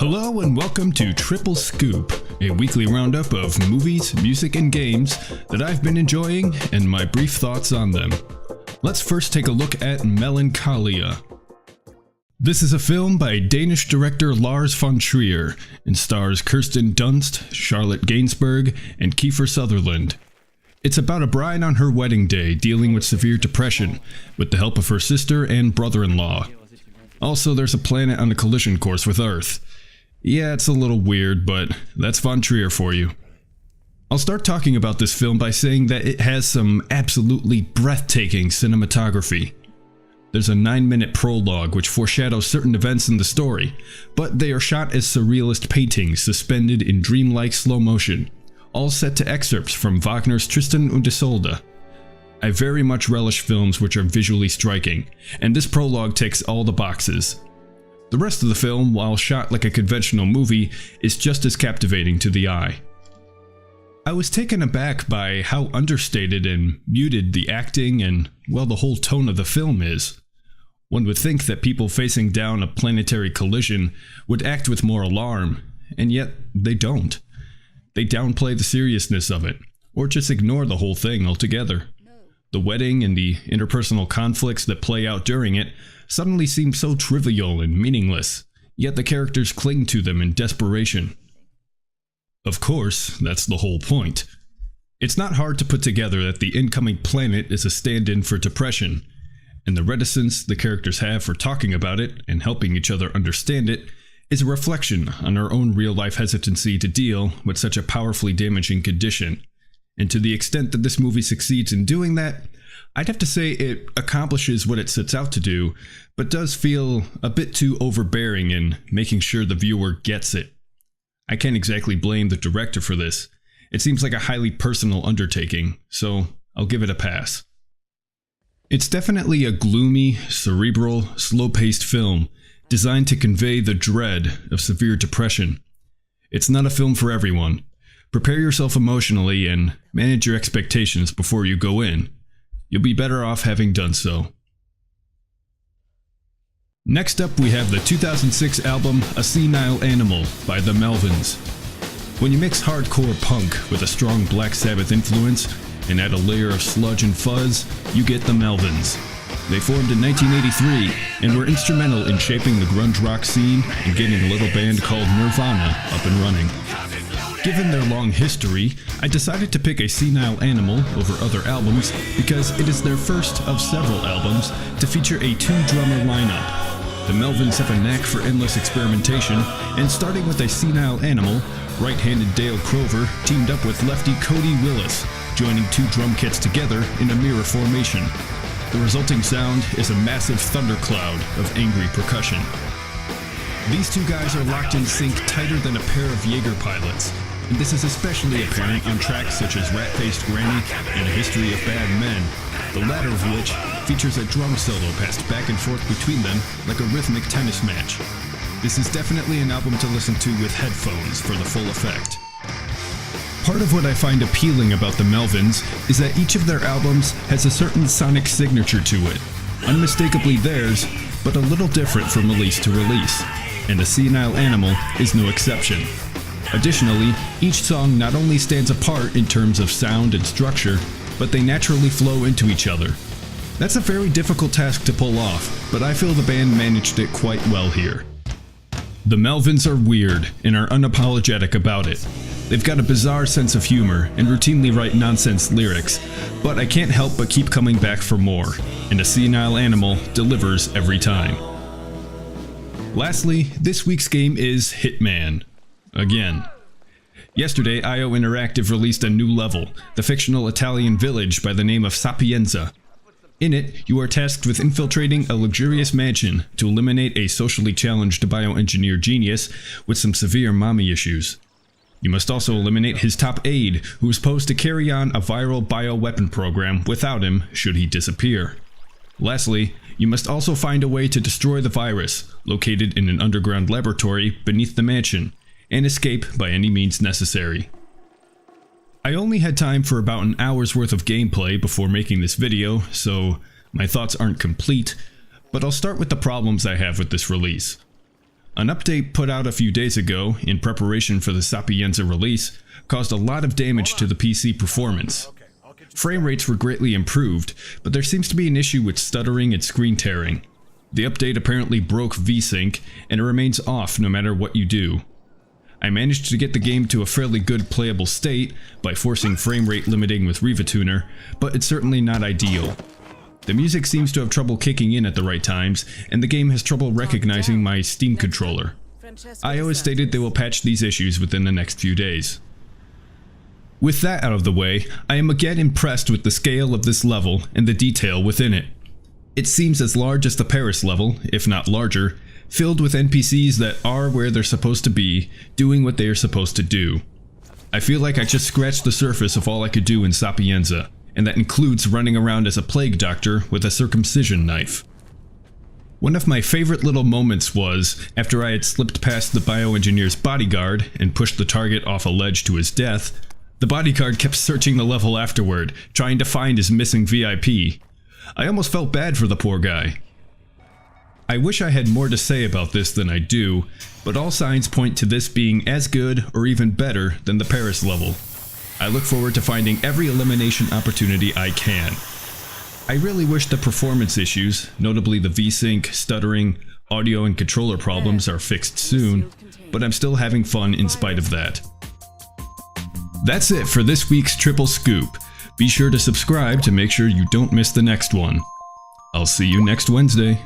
Hello and welcome to Triple Scoop, a weekly roundup of movies, music, and games that I've been enjoying and my brief thoughts on them. Let's first take a look at Melancholia. This is a film by Danish director Lars von Trier and stars Kirsten Dunst, Charlotte Gainsbourg, and Kiefer Sutherland. It's about a bride on her wedding day dealing with severe depression with the help of her sister and brother-in-law. Also, there's a planet on a collision course with Earth. Yeah, it's a little weird, but that's Von Trier for you. I'll start talking about this film by saying that it has some absolutely breathtaking cinematography. There's a 9-minute prologue which foreshadows certain events in the story, but they are shot as surrealist paintings suspended in dreamlike slow motion, all set to excerpts from Wagner's Tristan und Isolde. I very much relish films which are visually striking, and this prologue ticks all the boxes. The rest of the film, while shot like a conventional movie, is just as captivating to the eye. I was taken aback by how understated and muted the acting and, well, the whole tone of the film is. One would think that people facing down a planetary collision would act with more alarm, and yet they don't. They downplay the seriousness of it, or just ignore the whole thing altogether. The wedding and the interpersonal conflicts that play out during it suddenly seem so trivial and meaningless, yet the characters cling to them in desperation. Of course, that's the whole point. It's not hard to put together that the incoming planet is a stand-in for depression, and the reticence the characters have for talking about it and helping each other understand it is a reflection on our own real-life hesitancy to deal with such a powerfully damaging condition. And to the extent that this movie succeeds in doing that, I'd have to say it accomplishes what it sets out to do, but does feel a bit too overbearing in making sure the viewer gets it. I can't exactly blame the director for this. It seems like a highly personal undertaking, so I'll give it a pass. It's definitely a gloomy, cerebral, slow-paced film designed to convey the dread of severe depression. It's not a film for everyone. Prepare yourself emotionally and manage your expectations before you go in. You'll be better off having done so. Next up, we have the 2006 album A Senile Animal by the Melvins. When you mix hardcore punk with a strong Black Sabbath influence and add a layer of sludge and fuzz, you get the Melvins. They formed in 1983 and were instrumental in shaping the grunge rock scene and getting a little band called Nirvana up and running. Given their long history, I decided to pick A Senile Animal over other albums because it is their first of several albums to feature a two-drummer lineup. The Melvins have a knack for endless experimentation, and starting with A Senile Animal, right-handed Dale Crover teamed up with lefty Cody Willis, joining two drum kits together in a mirror formation. The resulting sound is a massive thundercloud of angry percussion. These two guys are locked in sync tighter than a pair of Jaeger pilots, and this is especially apparent on tracks such as Rat-Faced Granny and A History of Bad Men, the latter of which features a drum solo passed back and forth between them like a rhythmic tennis match. This is definitely an album to listen to with headphones for the full effect. Part of what I find appealing about the Melvins is that each of their albums has a certain sonic signature to it, unmistakably theirs, but a little different from release to release, and A Senile Animal is no exception. Additionally, each song not only stands apart in terms of sound and structure, but they naturally flow into each other. That's a very difficult task to pull off, but I feel the band managed it quite well here. The Melvins are weird and are unapologetic about it. They've got a bizarre sense of humor and routinely write nonsense lyrics, but I can't help but keep coming back for more, and A Senile Animal delivers every time. Lastly, this week's game is Hitman. Again. Yesterday, IO Interactive released a new level, the fictional Italian village by the name of Sapienza. In it, you are tasked with infiltrating a luxurious mansion to eliminate a socially challenged bioengineer genius with some severe mommy issues. You must also eliminate his top aide, who is posed to carry on a viral bioweapon program without him should he disappear. Lastly, you must also find a way to destroy the virus, located in an underground laboratory beneath the mansion, and escape by any means necessary. I only had time for about an hour's worth of gameplay before making this video, so my thoughts aren't complete, but I'll start with the problems I have with this release. An update put out a few days ago, in preparation for the Sapienza release, caused a lot of damage to the PC performance. Frame rates were greatly improved, but there seems to be an issue with stuttering and screen tearing. The update apparently broke VSync, and it remains off no matter what you do. I managed to get the game to a fairly good playable state by forcing frame rate limiting with RivaTuner, but it's certainly not ideal. The music seems to have trouble kicking in at the right times, and the game has trouble recognizing my Steam controller. IO has stated they will patch these issues within the next few days. With that out of the way, I am again impressed with the scale of this level and the detail within it. It seems as large as the Paris level, if not larger, filled with NPCs that are where they're supposed to be, doing what they are supposed to do. I feel like I just scratched the surface of all I could do in Sapienza, and that includes running around as a plague doctor with a circumcision knife. One of my favorite little moments was, after I had slipped past the bioengineer's bodyguard and pushed the target off a ledge to his death, the bodyguard kept searching the level afterward, trying to find his missing VIP. I almost felt bad for the poor guy. I wish I had more to say about this than I do, but all signs point to this being as good or even better than the Paris level. I look forward to finding every elimination opportunity I can. I really wish the performance issues, notably the VSync, stuttering, audio and controller problems are fixed soon, but I'm still having fun in spite of that. That's it for this week's Triple Scoop. Be sure to subscribe to make sure you don't miss the next one. I'll see you next Wednesday.